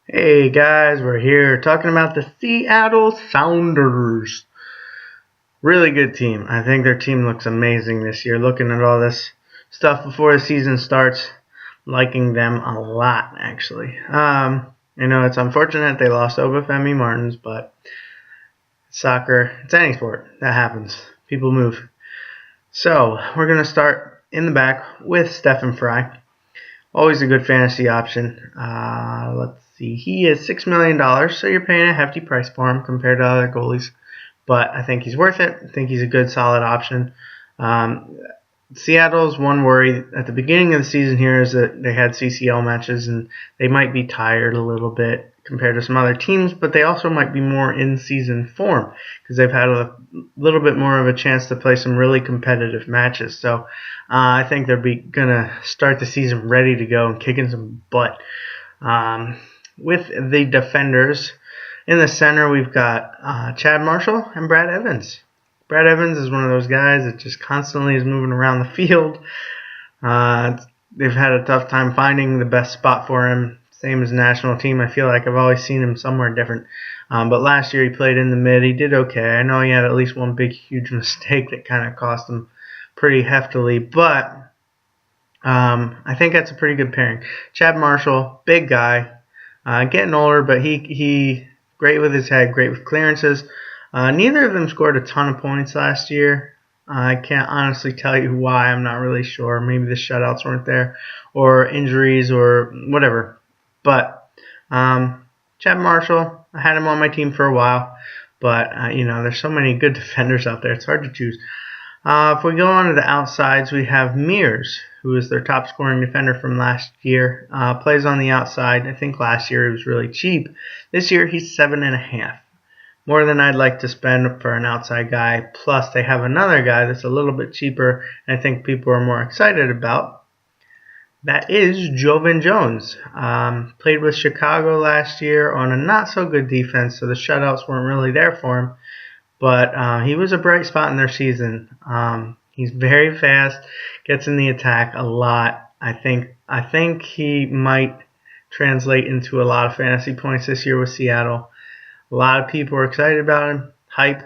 Hey guys, we're here talking about the Seattle Sounders. Really good team. I think their team looks amazing this year. Looking at all this stuff before the season starts, liking them a lot actually. It's unfortunate they lost Obafemi Martins, but soccer, it's any sport. That happens. People move. So we're gonna start in the back with Stephen Fry. Always a good fantasy option. Let's see. He is $6 million, so you're paying a hefty price for him compared to other goalies. But I think he's worth it. I think he's a good, solid option. Seattle's one worry at the beginning of the season here is that they had CCL matches and they might be tired a little bit compared to some other teams, but they also might be more in season form because they've had a little bit more of a chance to play some really competitive matches. So I think they're going to start the season ready to go and kicking some butt. With the defenders, in the center we've got Chad Marshall and Brad Evans. Brad Evans is one of those guys that just constantly is moving around the field. They've had a tough time finding the best spot for him. Same as national team. I feel like I've always seen him somewhere different. But last year he played in the mid. He did okay. I know he had at least one big, huge mistake that kind of cost him pretty heftily. But I think that's a pretty good pairing. Chad Marshall, big guy. Getting older, but he great with his head, great with clearances. Neither of them scored a ton of points last year. I can't honestly tell you why. I'm not really sure. Maybe the shutouts weren't there, or injuries, or whatever. But Chad Marshall, I had him on my team for a while. But, there's so many good defenders out there. It's hard to choose. If we go on to the outsides, we have Mears, who is their top scoring defender from last year. Plays on the outside. I think last year he was really cheap. This year he's 7.5. More than I'd like to spend for an outside guy. Plus, they have another guy that's a little bit cheaper and I think people are more excited about. That is Jovan Jones. Played with Chicago last year on a not-so-good defense, so the shutouts weren't really there for him. But he was a bright spot in their season. He's very fast, gets in the attack a lot. I think he might translate into a lot of fantasy points this year with Seattle. A lot of people are excited about him. Hype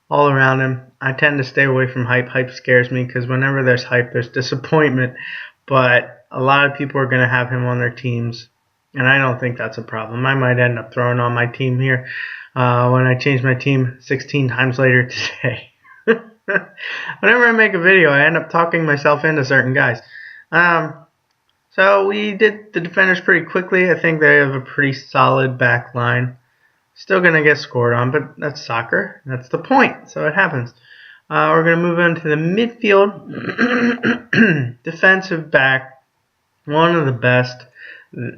all around him. I tend to stay away from hype. Hype scares me because whenever there's hype, there's disappointment. But a lot of people are going to have him on their teams, and I don't think that's a problem. I might end up throwing on my team here when I change my team 16 times later today. Whenever I make a video, I end up talking myself into certain guys. So we did the defenders pretty quickly. I think they have a pretty solid back line. Still going to get scored on, but that's soccer. That's the point, so it happens. We're going to move on to the midfield. Defensive back, one of the best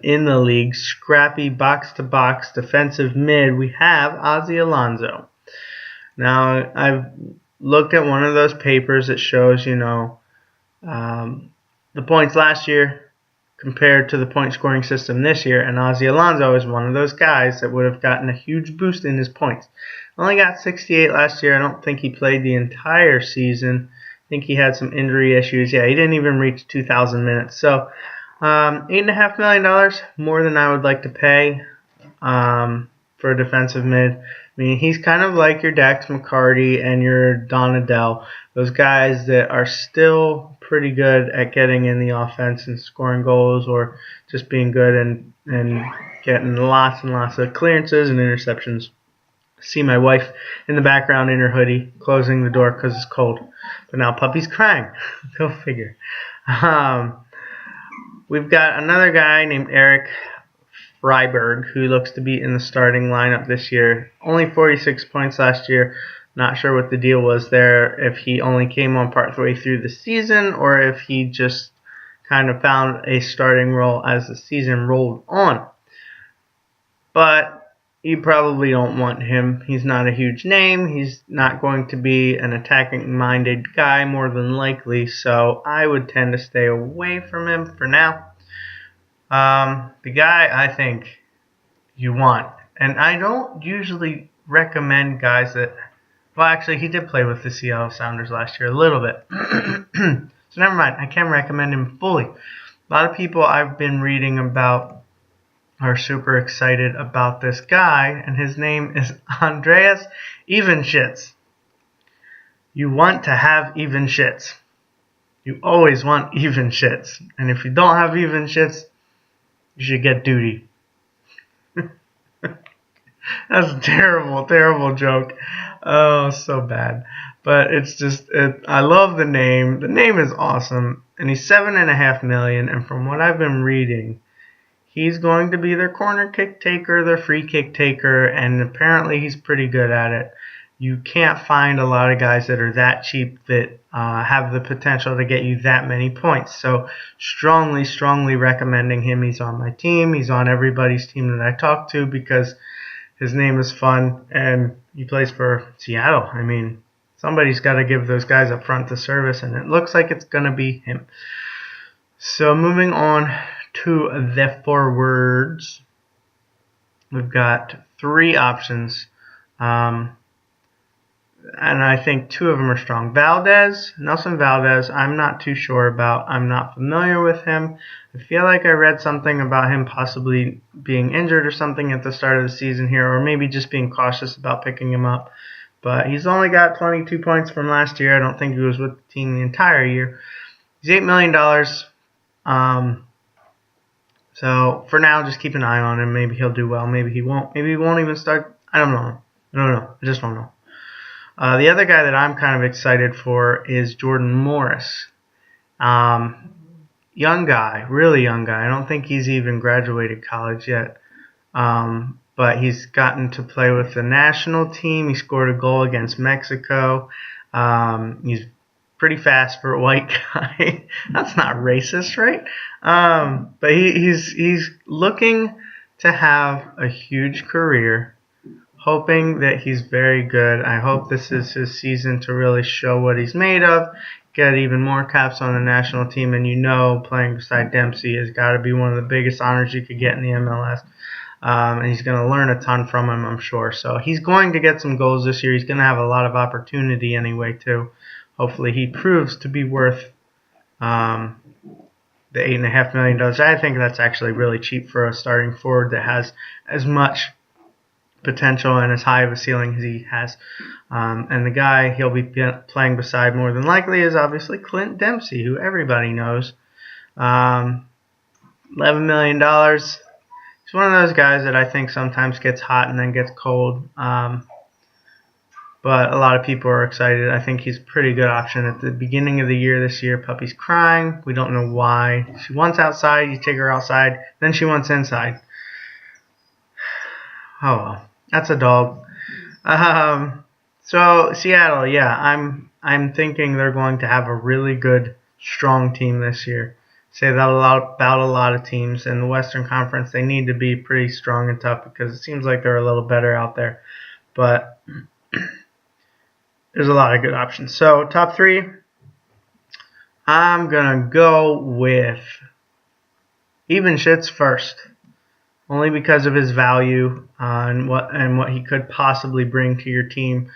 in the league. Scrappy, box-to-box, defensive mid. We have Ozzie Alonso. Now, I've looked at one of those papers that shows, the points last year compared to the point scoring system this year, and Ozzie Alonso is one of those guys that would have gotten a huge boost in his points. Only got 68 last year. I don't think he played the entire season. I think he had some injury issues. Yeah, he didn't even reach 2,000 minutes. So $8.5 million, more than I would like to pay for a defensive mid. I mean, he's kind of like your Dax McCarty and your Donadell, those guys that are still pretty good at getting in the offense and scoring goals or just being good and getting lots and lots of clearances and interceptions. See my wife in the background in her hoodie closing the door because it's cold. But now puppy's crying. Go figure. We've got another guy named Eric Freiberg, who looks to be in the starting lineup this year. Only 46 points last year. Not sure what the deal was there, if he only came on partway through the season or if he just kind of found a starting role as the season rolled on. But you probably don't want him. He's not a huge name. He's not going to be an attacking-minded guy more than likely, so I would tend to stay away from him for now. The guy I think you want, and I don't usually recommend guys that, well, actually, he did play with the Seattle Sounders last year a little bit. So never mind. I can't recommend him fully. A lot of people I've been reading about are super excited about this guy, and his name is Andreas Evenshitz. You want to have even shits. You always want even shits. And if you don't have even shits, you should get duty. That's a terrible, terrible joke. Oh, so bad. But it's just, I love the name. The name is awesome. And he's $7.5 million. And from what I've been reading, he's going to be their corner kick taker, their free kick taker, and apparently he's pretty good at it. You can't find a lot of guys that are that cheap that have the potential to get you that many points. So strongly, strongly recommending him. He's on my team. He's on everybody's team that I talk to because his name is fun and he plays for Seattle. I mean, somebody's got to give those guys up front the service, and it looks like it's going to be him. So moving on to the forwards, we've got 3 options. And I think 2 of them are strong. Nelson Valdez, I'm not too sure about. I'm not familiar with him. I feel like I read something about him possibly being injured or something at the start of the season here, or maybe just being cautious about picking him up. But he's only got 22 points from last year. I don't think he was with the team the entire year. He's $8 million. So for now, just keep an eye on him. Maybe he'll do well. Maybe he won't. Maybe he won't even start. I don't know. I just don't know. The other guy that I'm kind of excited for is Jordan Morris. Young guy, really young guy. I don't think he's even graduated college yet. But he's gotten to play with the national team. He scored a goal against Mexico. He's pretty fast for a white guy. That's not racist, right? But he's looking to have a huge career. Hoping that he's very good. I hope this is his season to really show what he's made of, get even more caps on the national team, and playing beside Dempsey has got to be one of the biggest honors you could get in the MLS. And he's going to learn a ton from him, I'm sure. So he's going to get some goals this year. He's going to have a lot of opportunity anyway, too. Hopefully he proves to be worth the $8.5 million. I think that's actually really cheap for a starting forward that has as much potential and as high of a ceiling as he has. And the guy he'll be playing beside more than likely is obviously Clint Dempsey, who everybody knows. $11 million. He's one of those guys that I think sometimes gets hot and then gets cold. But a lot of people are excited. I think he's a pretty good option. At the beginning of the year this year, Puppy's crying. We don't know why. She wants outside. You take her outside. Then she wants inside. Oh well. That's a dog. So Seattle, yeah, I'm thinking they're going to have a really good, strong team this year. Say that about a lot of teams in the Western Conference. They need to be pretty strong and tough because it seems like they're a little better out there. But there's a lot of good options. So top 3, I'm gonna go with Evenshitz first. Only because of his value and what he could possibly bring to your team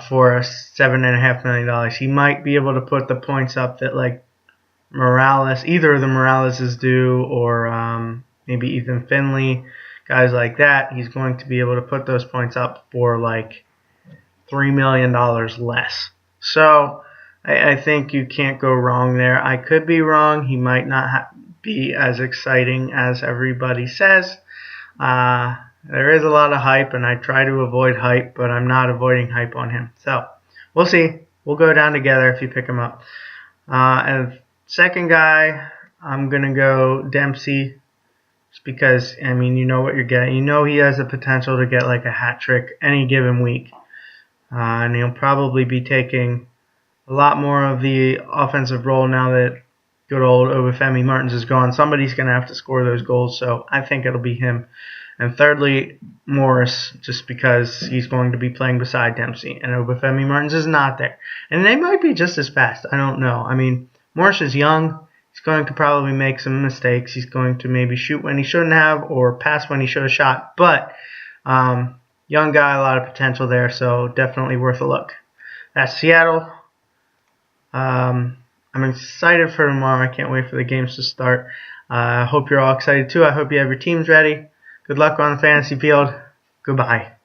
for $7.5 million. He might be able to put the points up that like Morales, either of the Moraleses do, or maybe Ethan Finley, guys like that. He's going to be able to put those points up for like $3 million less. So I think you can't go wrong there. I could be wrong. He might not be as exciting as everybody says. There is a lot of hype, and I try to avoid hype, but I'm not avoiding hype on him. So we'll see. We'll go down together if you pick him up. And second guy, I'm going to go Dempsey, just because, I mean, you know what you're getting. You know he has the potential to get like a hat trick any given week. And he'll probably be taking a lot more of the offensive role now that good old Obafemi Martins is gone. Somebody's going to have to score those goals, so I think it'll be him. And thirdly, Morris, just because he's going to be playing beside Dempsey, and Obafemi Martins is not there. And they might be just as fast. I don't know. I mean, Morris is young. He's going to probably make some mistakes. He's going to maybe shoot when he shouldn't have or pass when he should have shot. But young guy, a lot of potential there, so definitely worth a look. That's Seattle. I'm excited for tomorrow. I can't wait for the games to start. I hope you're all excited too. I hope you have your teams ready. Good luck on the fantasy field. Goodbye.